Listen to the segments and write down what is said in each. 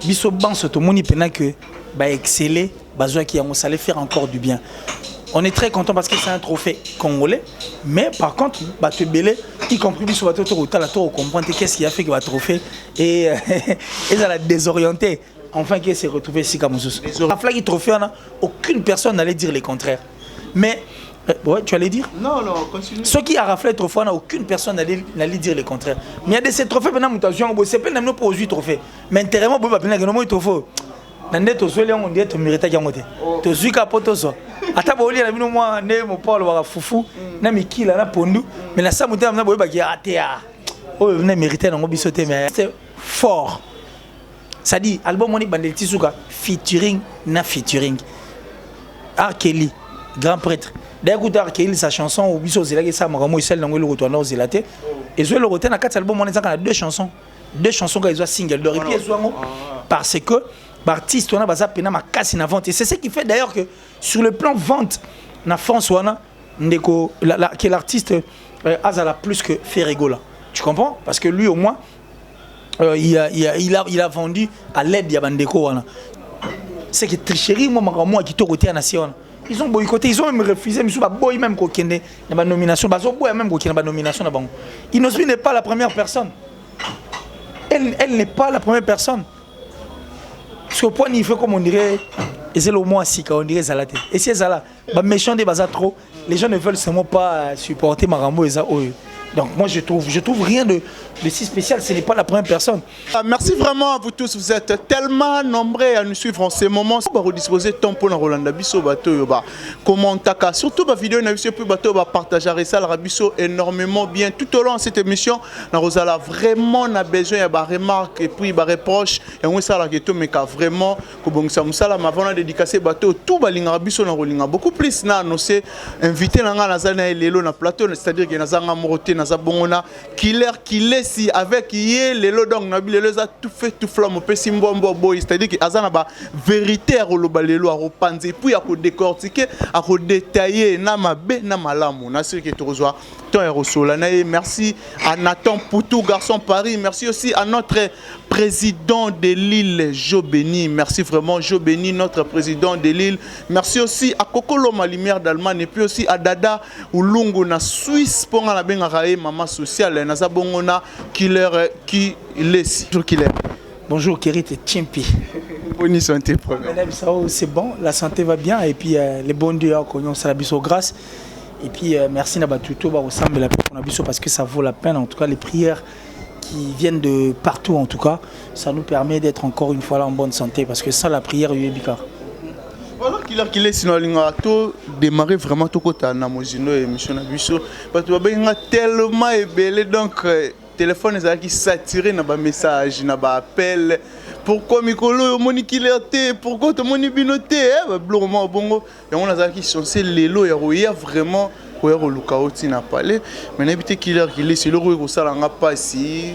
biso banso to moni pena que ba exceller bazwa qui ça allait faire encore du bien. On est très content parce que c'est un trophée congolais, mais par contre bato belé y compris biso bato to la to comprendre qu'est-ce qui a fait que ba trophée et ça l'a désorienté. Enfin qui s'est retrouvé ici comme ça. La flag trophée aucune personne n'allait dire le contraire. Mais ouais, tu allais dire? Non, continue. Ceux qui a raflé le trophée, aucune personne n'allait dire le contraire. Mais il y a de ces trophées, maintenant, c'est pas même pour 8 trophées. Mais intérieurement, il y a des trophées. Nande to swele on dit to mérite ya ngote. To zuika poto so. Ata ba oli na bino moi ne mo Paul wa fufu na mikila na pondu mais na sa muta na boye ba ki atea. Oh ne mérite na ngobiso te mais c'est fort. Ça dit album moni bandel tisuka featuring na featuring. R. Kelly, grand prêtre. D'écouter R. Kelly sa chanson au biso zela que ça maramo celle dans le retour na zelate. Et zo le retour na 4 albums on est à 2 chansons. 2 chansons quand ils ont single de repied parce que l'artiste on a basé pena ma casse na vente et c'est ce qui fait d'ailleurs que sur le plan vente na France on a ndeko que l'artiste Azala plus que Ferrego là. Tu comprends? Parce que lui au moins il a vendu à l'aide de Bandeko. C'est que tricherie, moi qui côté à nation. Ils ont boycotté, ils ont même refusé, mais ils ont même qu'il y a nomination. Inosbi n'est pas la première personne. Elle n'est pas la première personne. Parce qu'au point il faut comme on dirait, et c'est le mot assis, on dirait Zalate. Et si Zala, méchant des bazar trop, les gens ne veulent seulement pas supporter Marambo et ça. Donc moi je trouve rien de si spécial, ce n'est pas la première personne. Merci vraiment à vous tous, vous êtes tellement nombreux à nous suivre en ces moments. On va redisposer temps pour Rolanda Bisso bateau comment taka surtout ma vidéo na biso puis bateau va partager ça la biso énormément bien tout au long de cette émission. Na Rosala vraiment na besoin ya ba remarque et puis ba reproche et on ça la keto mais ka vraiment ko bongisa musala mavant na dédicacer bateau tout balinga biso na rolinga beaucoup plus na annoncé invité na nga na zana lelo na plateau c'est-à-dire que na zanga moroté Zabongona killer si avec yé les lodong nabi les a tout fait tout flamme pe simbombo boy c'est-à-dire que azana ba vérité à roloba lelo a repanzer puis à ko décortiquer à ko détailler na mabe na malamu na ce que tu reçois ton erosola na merci à Nathan Poutou garçon Paris merci aussi à notre président de l'île Jobeni merci vraiment Jobeni notre président de l'île merci aussi à Kokolo Malimière d'Allemagne et puis aussi à Dada Ulungu na Suisse pour la benga maman sociale na zabongona killer qui laisse toujours killer. Bonjour Kérit et Chimpi. Bonne santé premier. C'est bon, la santé va bien et puis les bons dieux qu'on ça la biso grâce et puis merci na batuto ba ressemble la pour na biso parce que ça vaut la peine en tout cas les prières qui viennent de partout en tout cas ça nous permet d'être encore une fois là en bonne santé parce que sans la prière il y a bicard. Voilà qu'il est sinon l'ingato démarrer vraiment tout côté na mozino émission na biso parce que ba tellement ébélé donc téléphone est qui saturé na ba message na ba appel pourquoi mikolo moni kilerte pourquoi to moni binoté blorement bongo et on a qui censé lelo ya vraiment oya luka oti na parler mais n'habité killer c'est le roi ko sala nga pasi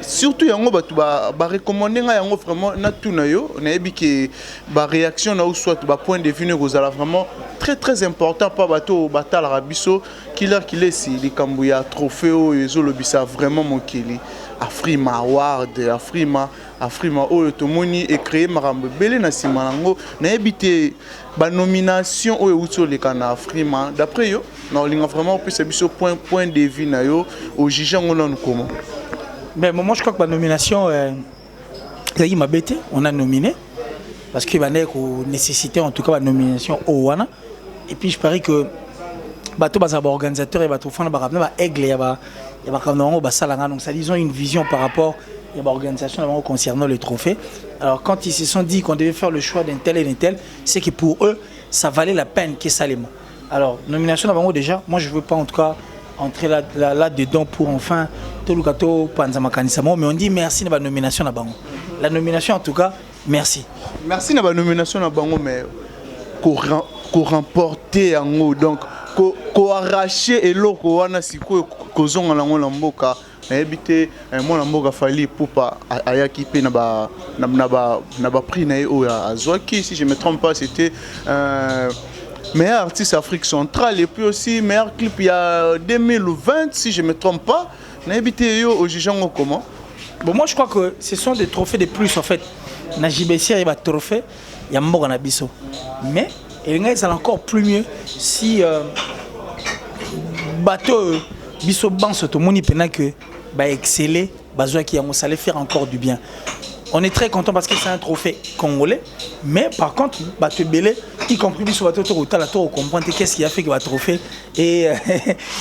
surtout yango batu ba recommander nga yango vraiment na tuna yo na yebi ke ba réaction na ou soit ba point de vue ne kozala vraiment très important pas bato batala rabiso killer si likambu ya trophée o ezolobisa vraiment mokili Afrima Award Afrima oyo tomoni et créé marambo belé na simanango na yebité ba nomination oyo uto le kana Afrima d'après yo na linga vraiment plus biso point de vue na yo au juge ngona comment. Mais moi je crois que la nomination il m'a bêté, on a nominé parce qu'il va nécessiter en tout cas la nomination au Wana et puis je parie que bateau bas organisateur et bateau fan ba aigle ya ba kanongo ba salanga donc ça disons une vision par rapport à l'organisation concernant le trophée. Alors quand ils se sont dit qu'on devait faire le choix d'un tel et d'un tel, c'est que pour eux ça valait la peine que ça les mots. Alors nomination d'abord déjà, moi je veux pas en tout cas entrer là-dedans pour enfin tout le gâteau panzama kanisamo mais on dit merci de la nomination na bango. La nomination en tout cas, merci. Merci de la nomination na bango mais qu'on remporter en haut donc qu'on arracher et l'eau qu'on a si qu'on a la mboka na habité mon mboka fali pour pas ayaki pe na ba prix na o ya Zoaki si je me trompe pas c'était meilleur artiste Afrique centrale et puis aussi meilleur clip il y a 2020 si je me trompe pas na habité yo au Jijango comment. Bon moi je crois que ce sont des trophées de plus en fait. na JBC ba trophée ya mboka na biso. Mais il est encore plus mieux si bateau biso banso to moni pena que ba exceller bazwa qui ça allait faire encore du bien. On est très content parce que c'est un trophée congolais, mais par contre bateau belé y compris biso bateau to la to comprendre qu'est-ce qui a fait que ba trophée et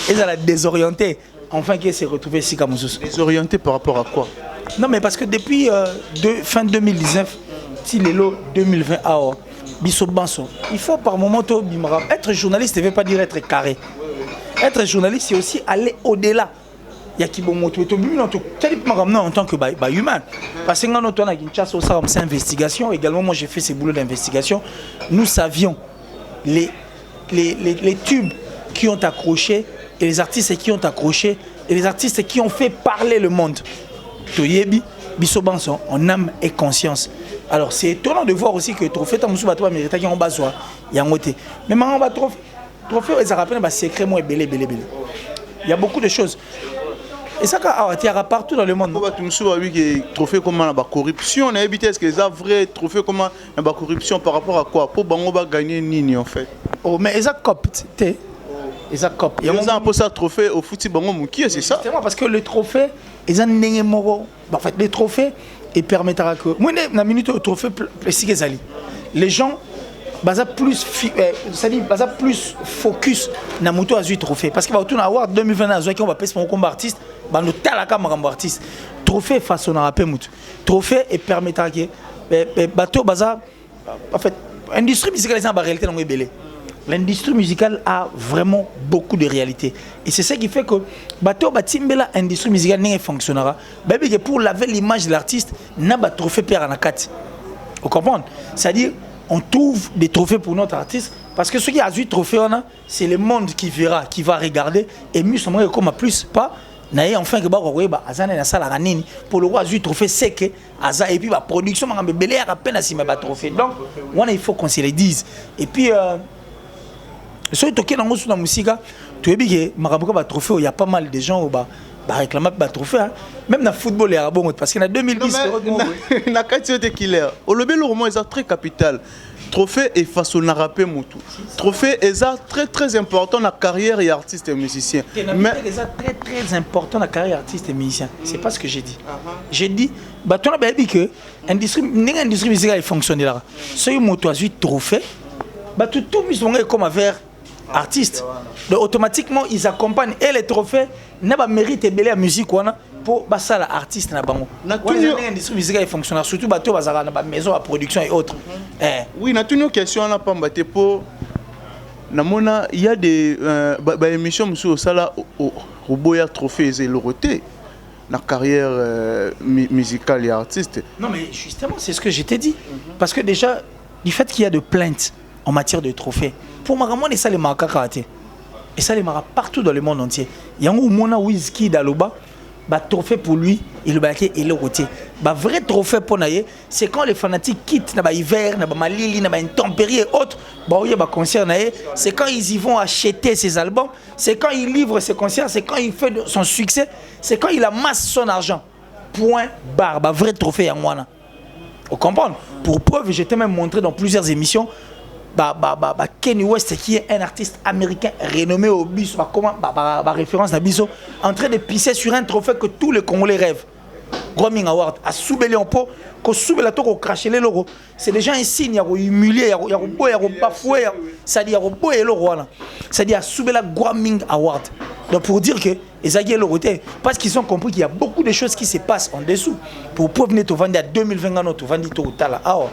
ça l'a désorienté. Enfin qui s'est retrouvé ici comme ça. Désorienté par rapport à quoi? Non mais parce que depuis fin 2019 si les lots 2020 à biso banso, il faut par moment être journaliste ne veut pas dire être carré. Être journaliste c'est aussi aller au-delà. Il y a qui bon moto to bilan to en tant que humain parce que quand on a Kinshasa au ça c'est investigation également moi j'ai fait ces boulots d'investigation. Nous savions les tubes qui ont accroché et les artistes qui ont accroché et les artistes qui ont fait parler le monde. Toyebi biso banso en âme et conscience. Alors c'est étonnant de voir aussi que trophée ta musu bato ba mérita qui ont bazwa yangote. Mais maintenant ba trophée ils rappellent ba secret moi belé. Il y a beaucoup de choses. Et ça il y a partout dans le monde. Tu me souviens que trophée comment la corruption on a évité est-ce que ça vrai trophée comment la corruption par rapport à quoi pour bango ba gagner nini en fait. Oh mais ça cop té. Et ça cop. Il y a un peu ça trophée au foot bango muki c'est ça. Justement parce que le trophée ils ont en fait les trophées et permettra que moi na minute au trophée les gens baza plus c'est-à-dire baza plus focus na moto à trophée parce qu'il va autour avoir 2020 à qui on va passer pour comme artiste ba no tala ka makambo artiste trophée façon na rapper moto trophée et permettra que bateau baza en fait industrie musicale en réalité dans belé. L'industrie musicale a vraiment beaucoup de réalité. Et c'est ça qui fait que bateau batimbela industrie musicale n'est fonctionnera. Baby que pour laver l'image de l'artiste, n'a pas trophée père en akat. Vous comprenez? C'est-à-dire on trouve des trophées pour notre artiste parce que ce qui a 8 trophées c'est le monde qui verra, qui va regarder et mieux sommeil comme plus pas naé enfin que ba ko azana na sala ranini pour le roi 8 trophées c'est que aza et puis la production m'a belé à peine si ma trophée. Donc il faut qu'on se le dise. Et puis si tu as un musique, tu sais que trophée, il y a pas mal de gens qui réclament le trophée. Même dans le football, il y a bon parce qu'en 2010, il y a 4 killers. Au lobby, le roman est très capital. Trophée et façon à rapper Moutou. Trophée est très très important dans la carrière et artiste et musicien. Mais c'est très important dans la carrière artiste et musicien. C'est pas ce que j'ai dit. J'ai dit, tu as dit que l'industrie musicale fonctionne là. Si tu as 8 trophées, tout le comme vers artistes. Donc automatiquement ils accompagnent et les trophées n'a pas mérité belé la musique pour ça l'artiste na bango. L'industrie musicale fonctionne surtout bateau bazara na maison à production et autres. Oui, na une question na pas mbaté pour na mona il y a des émissions monsieur sala au boya trophée et loroté la carrière musicale et artiste. Non mais justement c'est ce que je t'ai dit parce que déjà du fait qu'il y a de plaintes en matière de trophées. Pour moi, ça les marque et ça les marque partout dans le monde entier. Il y a un moment où Wizkid Daloba, trophée pour lui, il va et le côté. Vrai trophée pour Naye, c'est quand les fanatiques quittent l'hiver, malili, intempéries et autres, concert Naye, c'est quand ils y vont acheter ses albums, c'est quand il livre ses concerts, c'est quand il fait son succès, c'est quand il amasse son argent. Point barre, vrai trophée à moi. Vous comprenez? Pour preuve, j'ai même montré dans plusieurs émissions. Kanye West qui est un artiste américain renommé au bus, référence à Biso, en train de pisser sur un trophée que tous les Congolais rêvent. Grammy Award, à Soubeli en pot, que Soubeli a tout craché les logos. C'est déjà un signe, il y a humilié, il y a bafoué, c'est-à-dire il y a l'euro. C'est-à-dire à Soubeli Grammy Award. Donc pour dire que Ezagi est l'euro, parce qu'ils ont compris qu'il y a beaucoup de choses qui se passent en dessous. Pour venir te vendre à 2020, tu vends au Tala. Alors,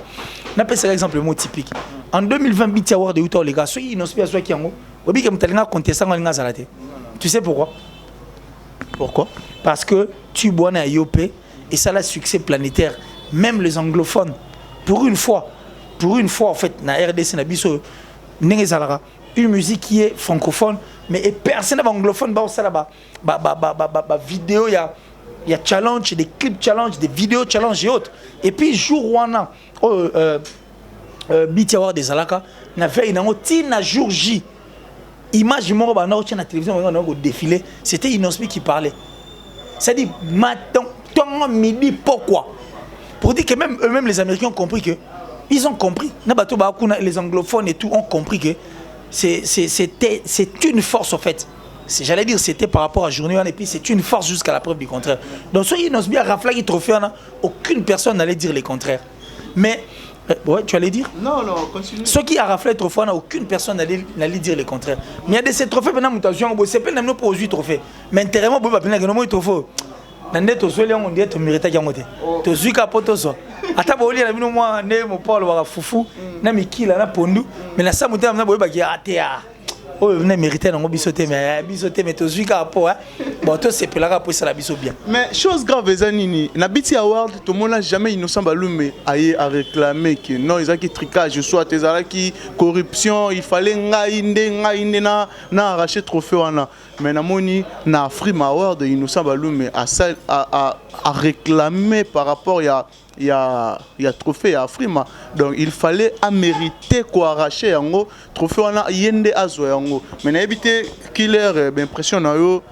on appelle ça l'exemple le mot typique. En 2020, BET Award de Utah, les gars, ceux qui n'ont pas qui ont tu sais pourquoi? Pourquoi? Parce que tu bois à Yopé et ça a succès planétaire. Même les anglophones, pour une fois en fait, na RDC, na biso, une musique qui est francophone, mais personne n'est anglophone, vidéo, il y a challenge, des clips challenge, des vidéos challenge et autres. Et puis, jour où on a BET Award des Alaka, na veille, na jour J. Image du monde, on a la télévision, on a défilé, c'était Inosmi qui parlait. C'est-à-dire, maintenant, midi, pourquoi? Pour dire que même eux-mêmes, les Américains ont compris que. Ils ont compris. Les anglophones et tout ont compris que c'est une force en fait. J'allais dire c'était par rapport à Journée et puis c'est une force jusqu'à la preuve du contraire. Donc ceux qui n'osent bien rafler trophée, aucune personne n'allait dire le contraire. Mais, ouais, tu allais dire? Non, continue. Ceux qui a raflé trophée, aucune personne n'allait dire le contraire. Mais il y a de ces trophées maintenant, c'est pas même pour 8 trophées. Mais intérêmment, il y a des trophées. Nande to sole on dit to mérite ki ngote to zuika poto so ata ba oli na bino mwa ne mo Paul wa fufu na mikila na pondu mais na sa muté na boyeba ki atea o ne mérite na bisoté mais to zuika po bon to c'est pelaka pour ça la biso bien. Mais chose grave ezanini na biti award tout le monde n'a jamais innocent balume aye à réclamer que non ils a qui tricage soit ezala qui corruption il fallait ngainde na arracher trophée wana. Mais namoni na Afrima Award innocent balume à réclamer par rapport il y a trophée à Afrima, donc il fallait mériter quoi arracher yango trophée wana yende azo yango mais na éviter killer impression na yo.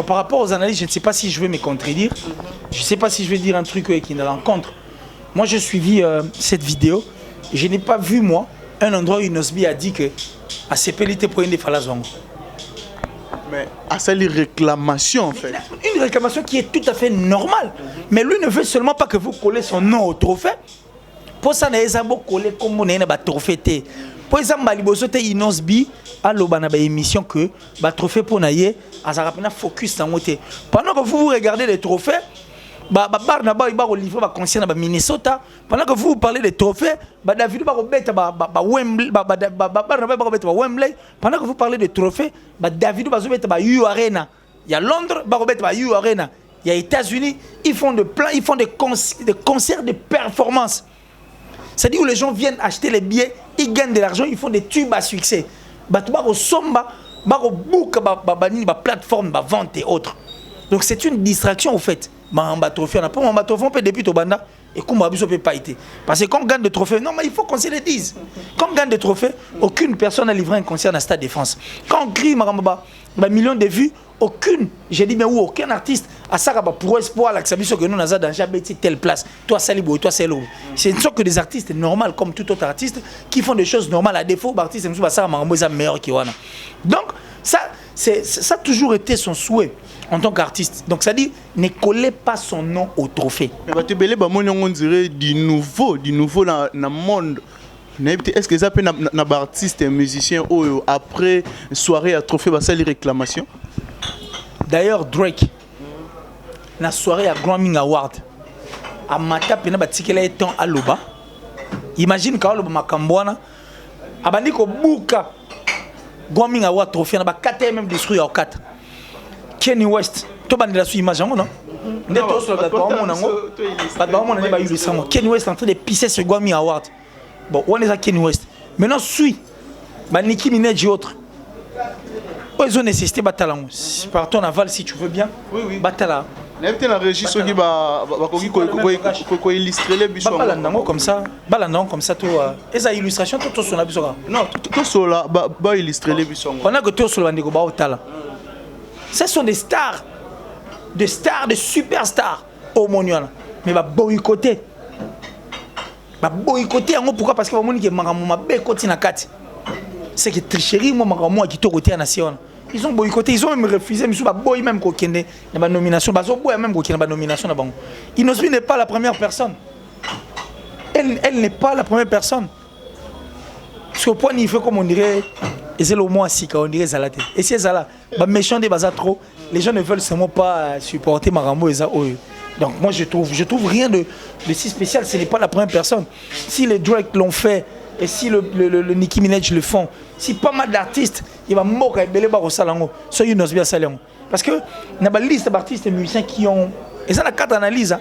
Par rapport aux analyses, je ne sais pas si je vais me contredire, je ne sais pas si je vais dire un truc qui ne l'encontre. Moi j'ai suivi cette vidéo, je n'ai pas vu moi un endroit où Inosbi a dit que à CPLT pour une des falazongo. Mais à ça, les réclamations en fait. Une réclamation qui est tout à fait normale. Mais lui ne veut seulement pas que vous collez son nom au trophée. Pour ça, il a collé comme on a un trophée. Pour ça, il y a Inosbi à l'émission que le trophée pour naïe, à focus dans le pendant que vous regardez les trophées, Barnaba il va livrer ba concert na Minnesota pendant que vous parlez des trophées David va rebeta Wembley Barnaba va rebeta Wembley pendant que vous parlez des trophées David va rebeta U Arena il y a Londres va rebeta U Arena il y a États-Unis ils font des concerts de performance. C'est-à-dire où les gens viennent acheter les billets, ils gagnent de l'argent, ils font des tubes à succès. Batuba somba book ba plateforme ba vente et autres. Donc c'est une distraction au fait. Mamba trophée, on n'a pas un trophée, on peut depuis au banda et comme on peut pas été. Parce que quand on gagne des trophées, non mais il faut qu'on se le dise. Quand on gagne des trophées, aucune personne n'a livré un concert dans le Stade de France. Quand on crie Maramba, millions de vues, aucune, j'ai dit mais où aucun artiste à ça pour espoir la que nous avons dans jamais telle place. Toi Salibo, toi c'est l'eau. Ce ne sont que des artistes normaux comme tout autre artiste qui font des choses normales à défaut d'artistes meilleur qui wana. Donc ça a toujours été son souhait en tant qu'artiste. Donc ça dit, ne collez pas son nom au trophée. Mais on dirait du nouveau dans le monde. Est-ce que ça peut être artiste et musicien après soirée à trophée ça les réclamations? D'ailleurs Drake na soirée à Grammy Award à mata pena batikela eton à Loba. Imagine quand Loba makambwana abandi ko buka Grammy Award trophée na ba 4 même détruit au 4. Kenny West, tu as la image, non? Kenny West est en train de pisser sur Grammy Award. Bon, on est à Kenny West. Maintenant, suis. Nicki Minaj et autres. Ils ont nécessité Batalan. Partons en aval si tu veux bien. Oui. Batala. N'importe la régie qui va illustrer les bijoux. Balandango comme ça. Balandango comme ça. Et ça illustration, tout sur la bijoux. Non, tout sur la va illustrer les bijoux. Pendant que tout sur la bijoux, ce sont des stars, de superstars au Moniana. Mais va boycotter. Pourquoi? Parce que va moni que mangamo boycotter na kati. C'est que tricherie moi qui to côté nation. Ils ont boycotté, ils ont même refusé mais ba boy même ko kende na nomination, ba zo boy même ko kende na nomination na bango. Inosbi n'est pas la première personne. Elle n'est pas la première personne. Parce qu'au point il fait comme on dirait et c'est le mot assis on dirait Zalate. Et si Zala, bah méchant des bazar trop, les gens ne veulent seulement pas supporter Marambo et ça. Donc moi je trouve rien de si spécial, ce n'est pas la première personne. Si les Drake l'ont fait et si le Nicki Minaj le font, si pas mal d'artistes, il va moquer belé baro salango, soyez nos bien salango. Parce que il y a une liste d'artistes et musiciens qui ont et ça la carte analyse hein.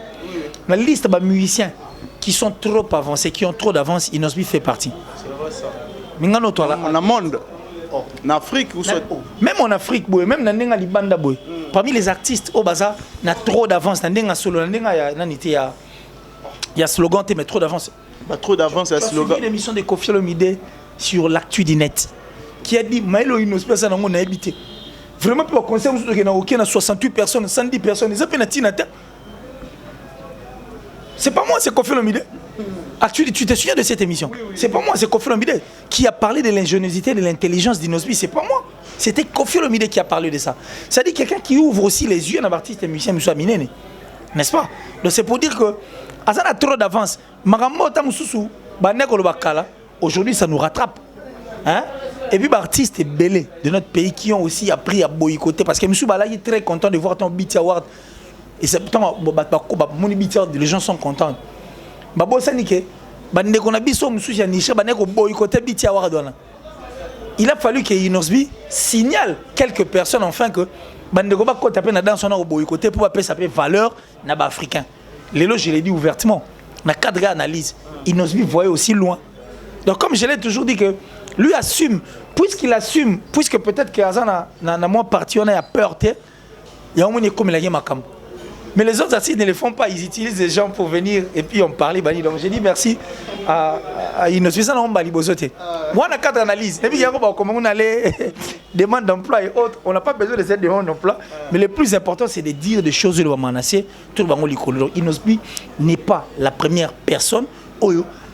La liste de musiciens qui sont trop avancés, qui ont trop d'avance, Inosbi fait partie. C'est vrai ça. Mingano toi là. En monde. En Afrique ou soit même en Afrique même dans les Libanda boy parmi les artistes au bazar n'a trop d'avance dans les solo dans il y a slogan mais trop d'avance à slogan. Une émission de Kofi Olomide sur l'actu du net qui a dit Maïlo Inosbi ça on a habité vraiment pour conseil vous que na 68 personnes 110 personnes ils appellent Tina C'est pas moi, c'est Kofi Olomide. Ah, tu te souviens de cette émission? Oui. C'est pas moi, c'est Kofi Olomide qui a parlé de l'ingéniosité, de l'intelligence d'Inosbi. C'est pas moi. C'était Kofi Olomide qui a parlé de ça. C'est-à-dire quelqu'un qui ouvre aussi les yeux d'un artiste et musicien, Moussa Minene. N'est-ce pas? Donc c'est pour dire que, à ça, on a trop d'avance. Aujourd'hui, ça nous rattrape. Hein? Et puis, artistes belés de notre pays qui ont aussi appris à boycotter. Parce que M. Bala est très content de voir ton Beat Award. Et c'est pourtant, les gens sont contents. Il a fallu que Inosbi signale quelques personnes enfin que Bandeko ba ko tapé na dans son boycotté pour appeler sa valeur na ba africain. Lélo, je l'ai dit ouvertement, na cadre analyse, Inosbi voyait aussi loin. Donc comme je l'ai toujours dit que lui assume, puisqu'il assume, puisque peut-être que Azana na moi parti on a peur, il y a un moment comme la game makam. Mais les autres artistes ne le font pas, ils utilisent des gens pour venir et puis on parlait. Donc j'ai dit merci à Inosbi. Ça n'a pas libosoté. Moi, on a quatre analyses. Et puis, comment on allait demande d'emploi et autres. On n'a pas besoin de cette demande d'emploi. Mais le plus important, c'est de dire des choses de l'Ouamanassé. Tout le monde donc Inosbi n'est pas la première personne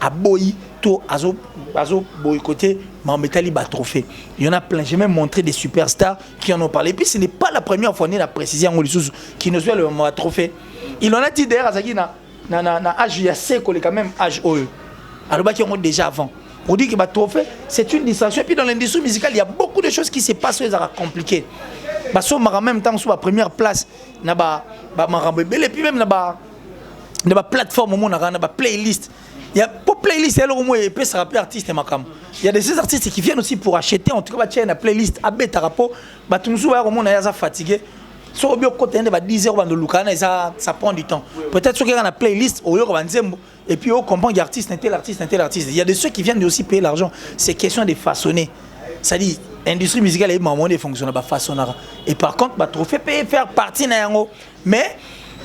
à boy tout à boycotter Mahometali Batrophée. Il y en a plein. J'ai même montré des superstars qui en ont parlé. Et puis ce n'est pas la première fois, on a précisé en Olissus qui nous a le Batrophée. Il en a dit d'ailleurs à Zagui na âge il y a quand même âge OE. Alors qui ont déjà avant. On dit que Batrophée c'est une distraction. Et puis dans l'industrie musicale, il y a beaucoup de choses qui se passent qui sont compliquées. Basso en même temps sur la première place na ba et puis même na ba plateforme où on a na playlist. Il y a pour playlist, il peut se rappeler artiste et macam. Il y a des artistes qui viennent aussi pour acheter. En tout cas, il y a une playlist. Abbé Tarapo, fatigué. Si on a 10 heures de Lucana, ça prend du temps. Peut-être qu'il y a une playlist, et puis on comprend qu'il y a artiste, un tel artiste, un tel artiste. Il y a des ceux qui viennent aussi payer l'argent. C'est question de façonner. C'est-à-dire, l'industrie musicale est de fonctionner, façonner. Et par contre, trophée payer faire partie de mais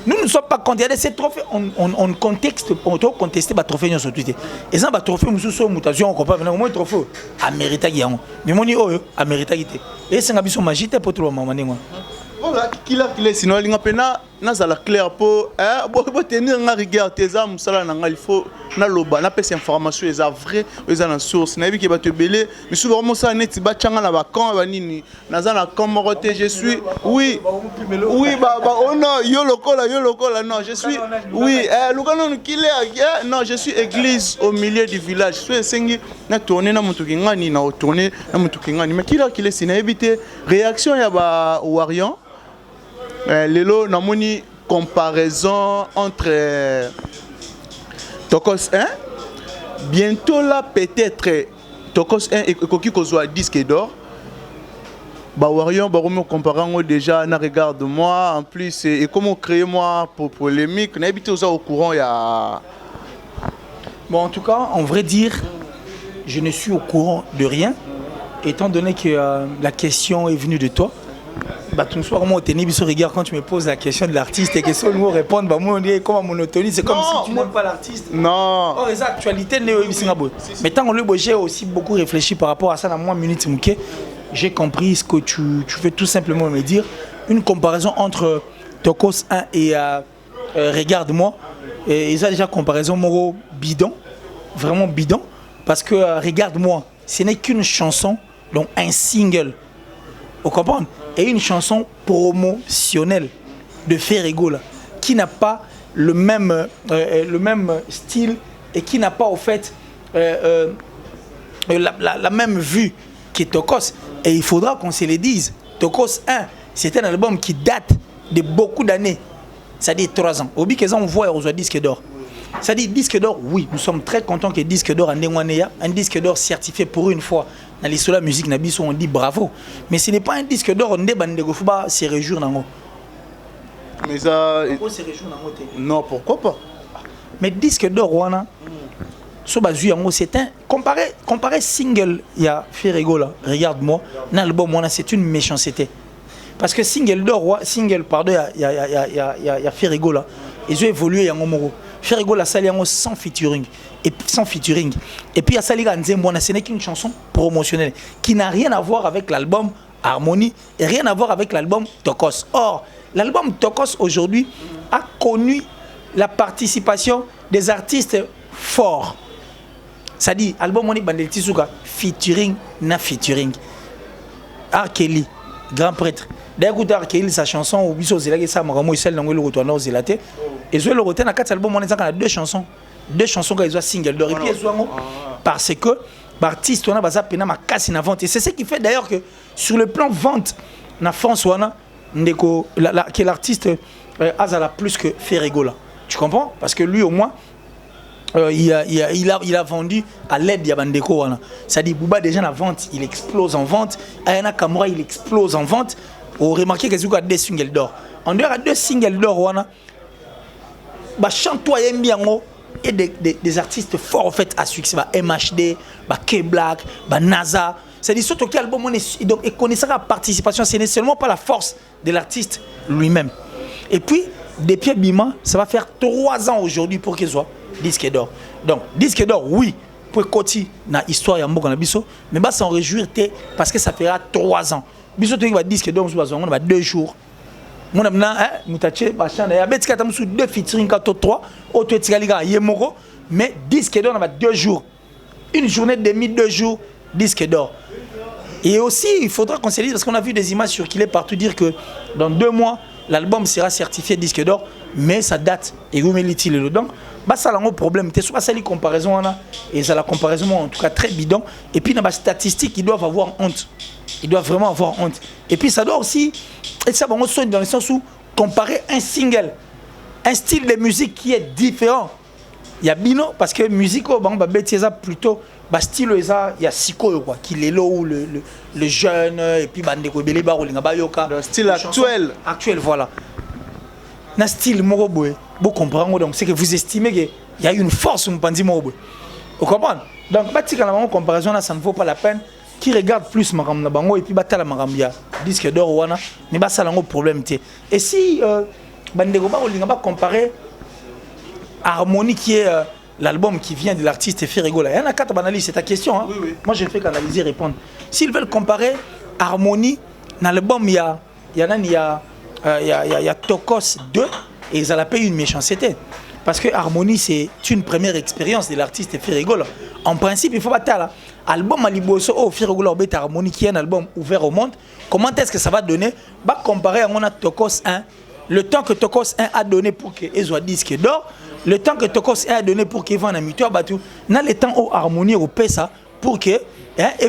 nous ne sommes pas contre. Il y a ces trophées, on conteste, on doit contester les trophées sur Twitter. Et ça, les trophées, nous sommes mutation, on comprend. Maintenant, un trophée, à mériter qui mais mon niveau, à mériter qui et c'est un abisso magique pour tout le monde. Voilà, qui est sinon, il y a la clair pour tenir un regard, tes âmes, il faut des informations, les vraies, les sources. Il y a des belés, mais souvent, ça n'est pas de vacances, je suis, oui, oh non, yo locola, non, je suis, oui, non, je suis église au milieu du village. Je suis tourné dans mon tournée, mais qui est sinon, éviter réaction, il y a Warian. Lelo namoni comparaison entre Tokos 1 bientôt là peut-être Tokos 1 et Koki Kozwa disque d'or. Warion me comparant déjà na regarde-moi en plus et comment créer moi pour polémique n'habite au courant il y a bon en tout cas en vrai dire je ne suis au courant de rien étant donné que la question est venue de toi. Tout soir, moi, quand tu me poses la question de l'artiste et que si nous répondre, moi, on dit comme monotonie, c'est comme si tu n'aimes pas l'artiste. Non. Or, les actualités, mais tant que j'ai aussi beaucoup réfléchi par rapport à ça dans moi, minute Mouké, j'ai compris ce que tu veux tout simplement me dire. Une comparaison entre Tokos 1 et Regarde-moi. Et ça, déjà, comparaison moro bidon, vraiment bidon, parce que Regarde-moi, ce n'est qu'une chanson, donc un single. Vous comprenez? Et une chanson promotionnelle de Ferrego là, qui n'a pas le même style et qui n'a pas au fait la même vue que Tokos. Et il faudra qu'on se le dise. Tokos 1, c'est un album qui date de beaucoup d'années. Ça dit 3 ans. Au but que on voit on disque d'or. Ça dit disque d'or, oui, nous sommes très contents que disque d'or un disque d'or certifié pour une fois. Dans l'histoire de la musique, on dit bravo. Mais ce n'est pas un disque d'or, on ne se réjouir. Mais ça. Non, pourquoi pas? Mais disque d'or, c'est un. Comparé single, il y a Ferrego là, Regarde-moi, l'album, c'est une méchanceté. Parce que single d'or, pardon, il y a Ferrego là, ils ont évolué, il y a un moment. Ferrego la salle sans featuring. Et puis à Saliga Nzemwana, ce n'est qu'une chanson promotionnelle qui n'a rien à voir avec l'album Harmonie et rien à voir avec l'album Tokos. Or, l'album Tokos aujourd'hui a connu la participation des artistes forts. Ça dit, album on est bandel tisuka featuring na featuring. R. Kelly, grand prêtre. D'écouter R. Kelly sa chanson au biso zela que ça maramo celle dans le retour dans zelaté. Et je le retiens à 4 albums on est à 2 chansons. 2 chansons qui sont single d'or et puis parce que l'artiste on a basé pena ma casse na vente et c'est ce qui fait d'ailleurs que sur le plan vente na France on a ndeko que l'artiste Azala plus que Ferrego là. Tu comprends? Parce que lui au moins il a vendu à l'aide de Bandeko. C'est-à-dire Bouba déjà la vente, il explose en vente. Ayana Kamura, il explose en vente. Vous remarquez qu'il y a 2 singles d'or. En dehors de 2 singles d'or, chante-toi et des artistes forts en fait à succès. MHD, K-Black, NASA. C'est-à-dire surtout quel album on est. Donc, et connaissant la participation, ce n'est seulement pas la force de l'artiste lui-même. Et puis, depuis Bima, ça va faire 3 ans aujourd'hui pour qu'il soit disque d'or. Donc, disque d'or, oui, pour continuer dans l'histoire de Mboka Nabiso, mais bah, s'en réjouir parce que ça fera 3 ans. Biso, tu vas disque d'or, on va 2 jours. Mon ami, Moutaché, Bachan, il y a 2 featuring, 3, autre Tigaliga, Yemoro, mais disque d'or, on va 2 jours. Une journée et demie, 2 jours, disque d'or. Et aussi, il faudra qu'on se dise, parce qu'on a vu des images circuler partout dire que dans 2 mois, l'album sera certifié disque d'or, mais ça date. Et vous mettez le donc, bah ça a un problème. C'est soit ça les comparaisons et ça la comparaison en tout cas très bidon. Et puis dans les statistiques, ils doivent avoir honte. Ils doivent vraiment avoir honte. Et puis ça doit aussi être ça dans le sens où comparer un single, un style de musique qui est différent. Il y a bino parce que musique au banc plutôt style il y a Siko quoi qui est là le jeune et puis bandeko belé barolinga bayoka le style actuel voilà. Na style moroboé vous comprenez donc c'est que vous estimez qu'il y a une force au pandi moroboé. Vous comprenez donc batika na comparaison là ça ne vaut pas la peine qui regarde plus makam na bango et puis batala makambia disque d'or wana mais ba ça lango problème té et si bandeko barolinga ba comparer Harmonie qui est l'album qui vient de l'artiste Ferrego là. Il y en a 4 analyses, c'est ta question. Hein? Oui, oui. Moi je fais qu'analyser et répondre. S'ils veulent comparer Harmonie, dans l'album il y a Tokos 2 et ils ont payé une méchanceté. Parce que Harmonie c'est une première expérience de l'artiste Ferrego là. En principe il faut pas là. Album Aliboso oh Ferrego là Harmonie qui est un album ouvert au monde. Comment est-ce que ça va donner? Bah comparer à Tokos 1. Le temps que Tokos 1 a donné pour qu'il soit disque d'or, le temps que Tokos 1 a donné pour qu'il vende un mutuel bateau, dans le temps où Harmonie au ça pour que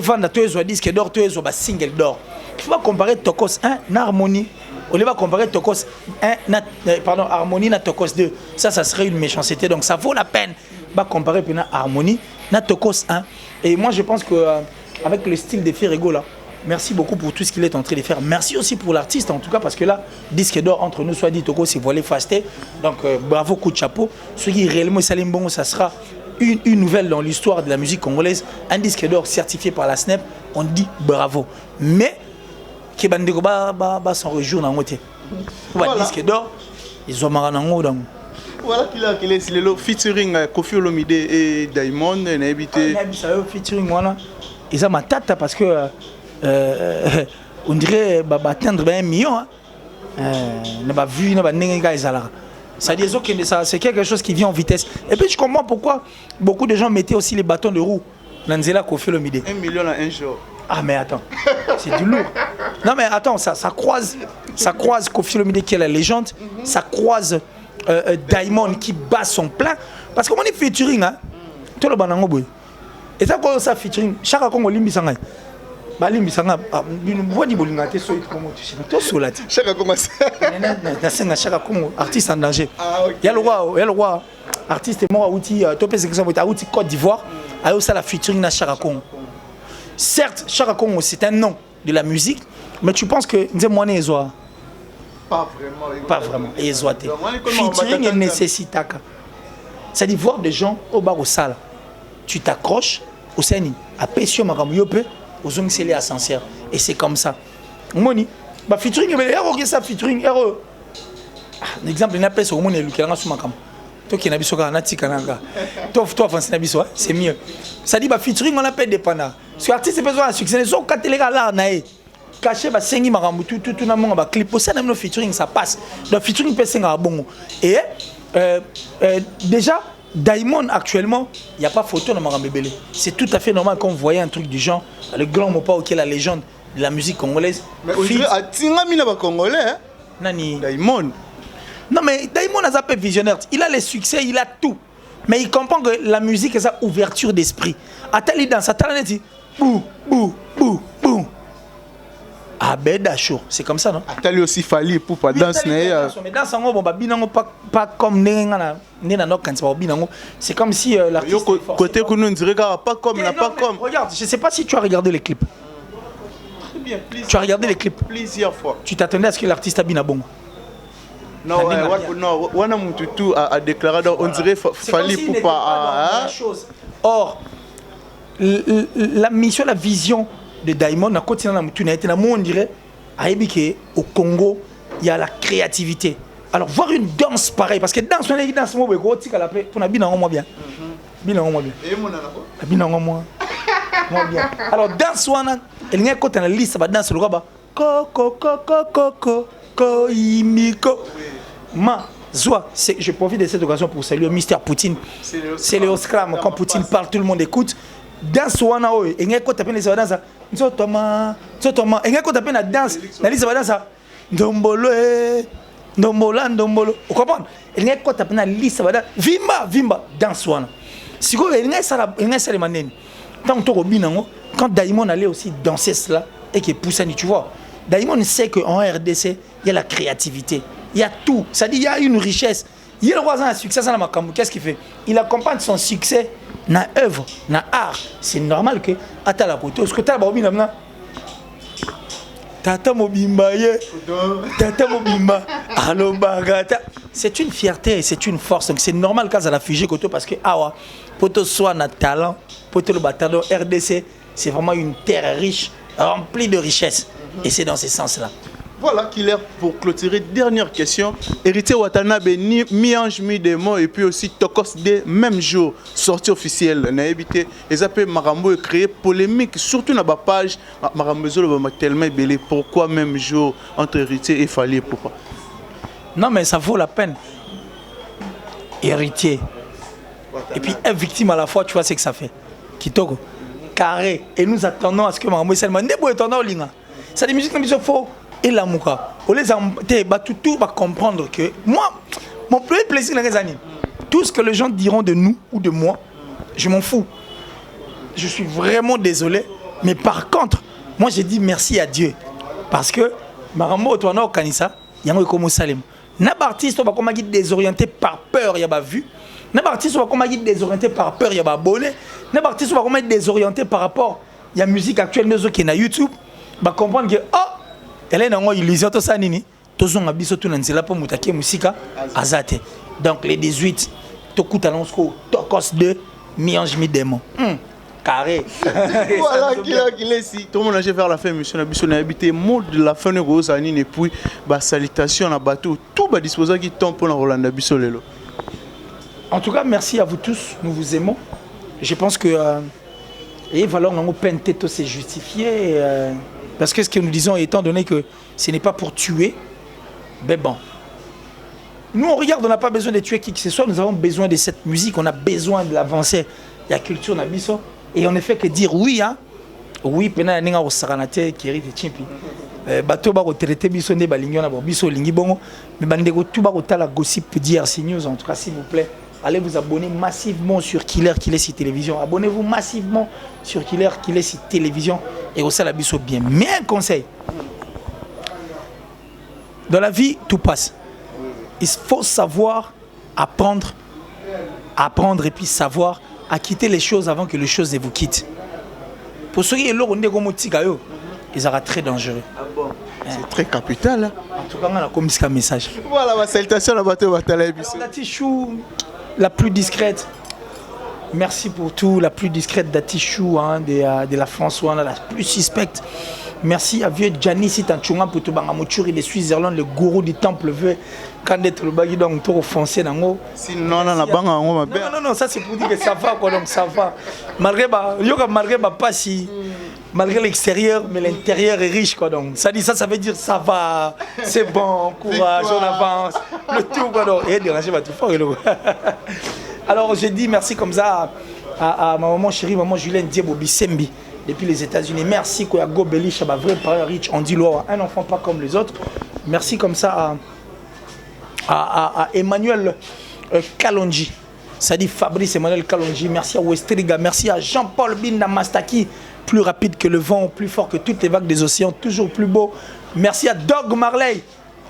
vende un disque d'or, un single d'or. Il faut pas comparer Tokos 1 à Harmonie. On va comparer Tokos 1 Harmonie à Tokos 2. Ça serait une méchanceté. Donc ça vaut la peine de comparer Harmonie à Tokos 1. Et moi je pense qu'avec le style de Ferrego là, merci beaucoup pour tout ce qu'il est en train de faire. Merci aussi pour l'artiste en tout cas parce que là, disque d'or entre nous, soit dit Toko, c'est voilé fasté. Donc bravo, coup de chapeau. Ce qui est réellement Salim Bongo, ça sera une nouvelle dans l'histoire de la musique congolaise. Un disque d'or certifié par la SNEP, on dit bravo. Mais, Kebandeko s'en réjouir dans le côté. Voilà. Disque d'or, ils ont marre dans le voilà qu'il est le featuring Koffi Olomide et Diamond. Featuring, voilà. Ils ont ma tête parce que. On dirait atteindre 1 million. C'est quelque chose qui vient en vitesse. Et puis je comprends pourquoi beaucoup de gens mettaient aussi les bâtons de roue. Nanzela Koffi Olomide. 1 million en un jour. Ah mais attends, c'est du lourd. Non mais attends, ça croise Koffi Olomide qui est la légende, ça croise Diamond qui bat son plein. Parce que on est featuring, hein. Tout le banango boy. Et ça quand ça featuring, chaque fois qu'on limbi sanga. Balimbi sanga, boîte bolinga te so comment tu sais. Tout solat. Chaque commence. Chaque Congo artiste en danger. Il y a le roi artiste mort outil topé exemple outil Côte d'Ivoire, a aussi la featuring na Chaka Congo. Certes, Chaka Congo c'est un nom de la musique, mais tu penses que Nzemwane Ezoa pas vraiment. Ezoa te. Featuring est nécessaire. C'est-à-dire voir des gens au bar au salle. Tu t'accroches au Seni, à Pessio Makam Yope, aux Ongselé à Sancerre. Et c'est comme ça. Moni, bah featuring, mais il ça featuring, l'exemple, il n'y a pas sur le monde, il y a un Makam. Toi qui n'as pas sur un Tikananga. Toi, c'est mieux. Ça dit, bah featuring, on appelle des panas. Parce que l'artiste, c'est besoin de succès. Les autres, quand il est là, caché, bah, tout le monde, bah, clip, ça, même le featuring, ça passe. Le featuring, peut être bon. Et, Déjà, Diamond actuellement, il n'y a pas photo dans Marambébélé. C'est tout à fait normal qu'on voyait un truc du genre, le grand Mopa qui est la légende de la musique congolaise. Mais aujourd'hui, à Tingami, il Congolais, hein? Nani? Diamond. Non, mais Diamond a zappé visionnaire. Il a les succès, il a tout. Mais il comprend que la musique est sa ouverture d'esprit. Attali dans sa talent, dit bou, bou, bou, bou. Ah ben d'accord, c'est comme ça, non? Attali aussi Fali pour pas danser. Mais danse en bon, pas comme c'est comme si l'artiste. Côté que nous on dirait pas comme, pas comme. Regarde, je sais pas si tu as regardé les clips. Très bien, tu as regardé les clips plusieurs fois. Tu t'attendais à ce que l'artiste habille bon? Non, Wana Mututu a déclaré, on dirait Fali pour pas. Or, la mission, la vision de Diamond, on dirait au Congo, il y a la créativité. Alors, voir une danse pareille, parce que danse, on est dans ce moment, on a bien moi bien. Bien moi bien. Bien moi bien. Alors, danse, il y a côté dans la liste, danse le roi, ko imiko. Ma Zoua, je profite de cette occasion pour saluer Mr. Poutine. C'est le Oscram. Quand Poutine parle, tout le monde écoute. Dans ce wana oyo, engeko tapena les danse. Nzotoma, engeko tapena danse. Na lisa danse. Ndombolo, ndombolo. Vous comprenez? Engeko tapena lisa danse. Vimba danse wana. Siko engesa le manene. Tant to robinango, quand Diamond allait aussi danser cela et que Poussani, tu vois. Diamond sait qu'en RDC, il y a la créativité. Il y a tout. Ça dit, il y a une richesse. Il y a le voisin à succès, ça n'a qu'est-ce qu'il fait? Il accompagne son succès dans l'œuvre, dans l'art. C'est normal que, à la côté, ce que tu as là, Tata Mobimba, Tata Mobimba, allo bagata. C'est une fierté, c'est une force. Donc c'est normal quand ça a figé côté parce que, awa, poto soit notre talent, poto le bataillon RDC, c'est vraiment une terre riche, remplie de richesses. Et c'est dans ce sens-là. Voilà, Killer, pour clôturer, dernière question. Héritier Watanabe, mi-ange, mi-démon, et puis aussi Tokos D, même jour, sortie officielle. On a évité, les appels Marambo créé polémique, surtout dans la page. Marambo m'a tellement belé. Pourquoi même jour entre héritier et Fali? Pourquoi? Non, mais ça vaut la peine. Héritier. Watanabe. Et puis, être victime à la fois, tu vois ce que ça fait. Kitoko. Carré. Et nous attendons à ce que Marambo Selma n'est pas étonnant, Linga. C'est des musiques qui sont faux. Et la mouka, on les a tout va comprendre que moi, mon premier plaisir dans les années, tout ce que les gens diront de nous ou de moi, je m'en fous. Je suis vraiment désolé, mais par contre, moi j'ai dit merci à Dieu parce que Marambo Otoana au Kanissa, il y a un comme Salem. N'importe artiste va comme désorienté par peur, il y a pas vu. N'importe artiste va comme désorienté par peur, il y a pas bonnet. N'importe artiste va comme désorienté par rapport, il y a musique actuelle qui est sur YouTube, va comprendre que oh elle est dans l'illusion de ça nini tozon abiso tout nanzela pour mutaki musika azate. Donc les 18 tokuta lansko tokos 2 mi-ange mi-démon. Carré. Voilà qu'il est ici. Tout le monde a fait la fin mission abiso na habité mot de la fin de gros anine et puis ba salutation na bateau tout ba disposer qui tombe pour Rolanda abiso lelo. En tout cas, merci à vous tous, nous vous aimons. Je pense que et valeur nango penteto c'est justifié. Parce que ce que nous disons, étant donné que ce n'est pas pour tuer, ben bon. Nous, on regarde, on n'a pas besoin de tuer qui que ce soit, nous avons besoin de cette musique, on a besoin de l'avancer. Il y a culture, on a biso. Et on ne fait que dire oui, hein. Oui, pena ya ninga osakanate, kiri te chimpi. Bato ba ko traiter biso ne balingi na biso lingi bongo. Mais bande ko tout ba ko tala gossip DRC News, en tout cas, s'il vous plaît. Allez vous abonner massivement sur Killer sur télévision. Abonnez-vous massivement sur Killer sur télévision et au Salabiso bien. Mais un conseil. Dans la vie, tout passe. Il faut savoir apprendre et puis savoir à quitter les choses avant que les choses ne vous quittent. Pour ceux qui sont là, ils seront très dangereux. Ah bon. C'est très capital. Hein? En tout cas, on a comme un message. Voilà, ma salutation à Bateau Batala. La plus discrète. Merci pour tout. La plus discrète d'Atichou, hein, de la Françoise, la plus suspecte. Merci à vieux Gianni Sitanchunga pour tout Bangamochuri de Suisse-Irlande, le gourou du temple veut quand être le bagui donc trop foncé dans l'eau. Sinon, non, ça c'est pour dire que ça va quoi, donc ça va. Malgré pas si. malgré l'extérieur, mais l'intérieur est riche, quoi. Donc, ça dit ça veut dire ça va, c'est bon, courage, on avance, le tout, quoi. Donc, et déranger ma tout fort, alors, j'ai dit merci comme ça à ma maman chérie, maman Julien Diebo Bisembi, depuis les États-Unis. Merci, quoi, à Gobelich, à ma vraie parole riche, on dit Loa, un enfant pas comme les autres. Merci comme ça à Emmanuel Kalonji. Ça dit Fabrice Emmanuel Kalonji. Merci à Westriga. Merci à Jean-Paul Binda Mastaki. Plus rapide que le vent, plus fort que toutes les vagues des océans, toujours plus beau. Merci à Dog Marley.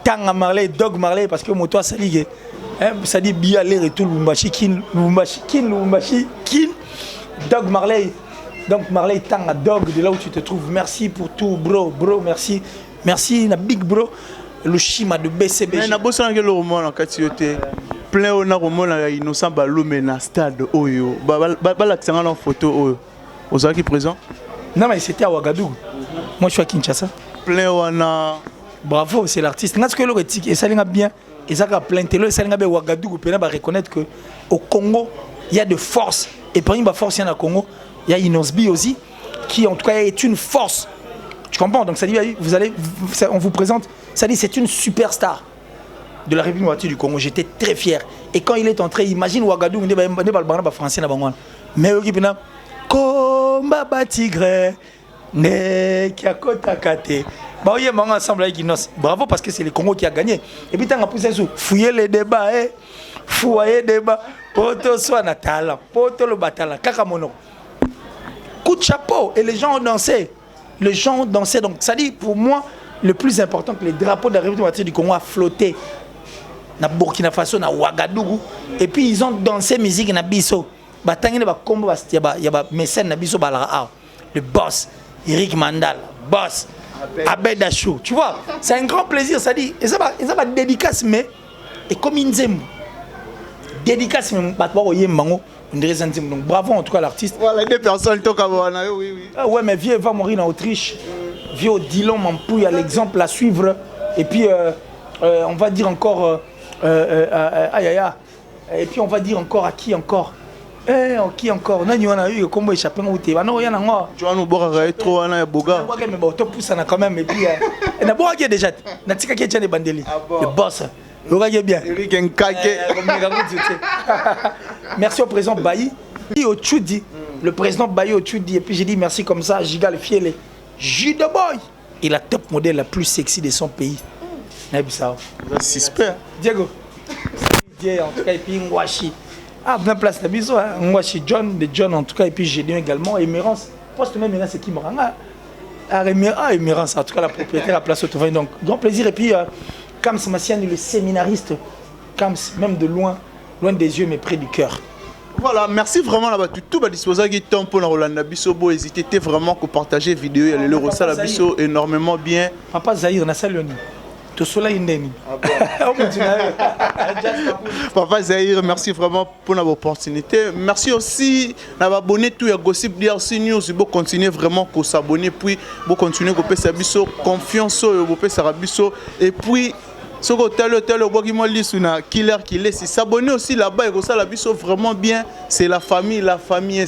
Tanga Marley, Dog Marley, parce que moi, ça dit, ça dit bien l'air et tout, Lubumbashi, Kin, Dog Marley. Donc Marley, Tanga Dog, de là où tu te trouves. Merci pour tout, bro, merci. Merci, na big bro. Le Shima de BCB. Mais na bossa na le roman en katiote. Plein on a roman na innocent balou na stade oyo. Ba la tsanga na photo oyo. Oza qui présent? Non mais c'était à Ouagadougou. Moi je suis à Kinshasa. Plein on a. Bravo, c'est l'artiste. N'a ce que le rétique et ça linga bien. Et ça a plein télé, ça linga be Ouagadougou peut ba reconnaître que au Congo, il y a de force et parmi la force il y a au Congo, il y a Inosbi aussi qui en tout cas est une force. Tu comprends? Donc ça dit, on vous présente, ça dit c'est une superstar de la République démocratique du Congo. J'étais très fier. Et quand il est entré, imagine Ouagadougou, il n'est pas le français, mais il dit combat batigre, ne kiakota kate. Bah oui, on ensemble avec Inos. Bravo parce que c'est le Congo qui a gagné. Et puis t'as poussé sous fouiller les débats, fouiller les débats, poto soit natal, poto le batalan, kakamono. Coup de chapeau et les gens ont dansé. Les gens dansaient, donc ça dit pour moi le plus important que les drapeaux de la République démocratique du Congo a flotté na Burkina Faso, na Ouagadougou, et puis ils ont dansé musique na biso. Batangé ba combo il y a mécène na biso balara. Le boss Eric Mandal, boss Abed Achou. Tu vois, c'est un grand plaisir, ça dit. Et ça va dédicace mais et comme Inzem. Dédicace mais batwa oyembango. Donc bravo en tout cas l'artiste. Voilà, deux personnes oui, oui. Ah ouais, mais vieux va mourir en Autriche. Vieux Dillon Mampouille a l'exemple à suivre. Et puis on va dire encore et puis on va dire encore à qui encore. Qui encore? Non, on a eu comment échapper au thé. Non, il y en a moi. Tu vas nous boire trop on a boga. Mais bon, tu pousses quand même et puis on a boire qui déjà. Na tika qui tient les bandeli. Le boss. Le bien. Eric Nkake. Merci au président Bailly. Au Tchoudi, le président Bailly au Tchoudi. Et puis j'ai dit merci comme ça, Giga le Fiele. Jude Boy. Et la top modèle la plus sexy de son pays. Nabissa. Suspect. Diego. En tout cas, et puis Ngwashi. Ah, bien place Nabiso. Ngwashi John, de John en tout cas. Et puis j'ai dit également. Et Mérance. Poste même Mérance, c'est qui me rend. Mérance, en tout cas, la propriétaire à Place Autovin. Donc, grand plaisir. Et puis, Kams Massiane, le séminariste. Kams, même de loin des yeux, mais près du cœur. Voilà, merci vraiment là-bas. Tout va disposer de temps pour Rolanda Bissobo. N'hésitez vraiment à partager la vidéo. Il y a le Rossala Bisso énormément bien. Papa Zahir, on a salué. Tout cela est indéni. Papa Zahir, merci vraiment pour l'opportunité. Merci aussi d'abonner tout à Gossip DRC News. Vous continuer vraiment à s'abonner. Puis vous continuer à faire Bisso confiance au Bisso. Et puis ce que tu as killer qui laisse s'abonner aussi là-bas et ça la Bisso vraiment bien. C'est la famille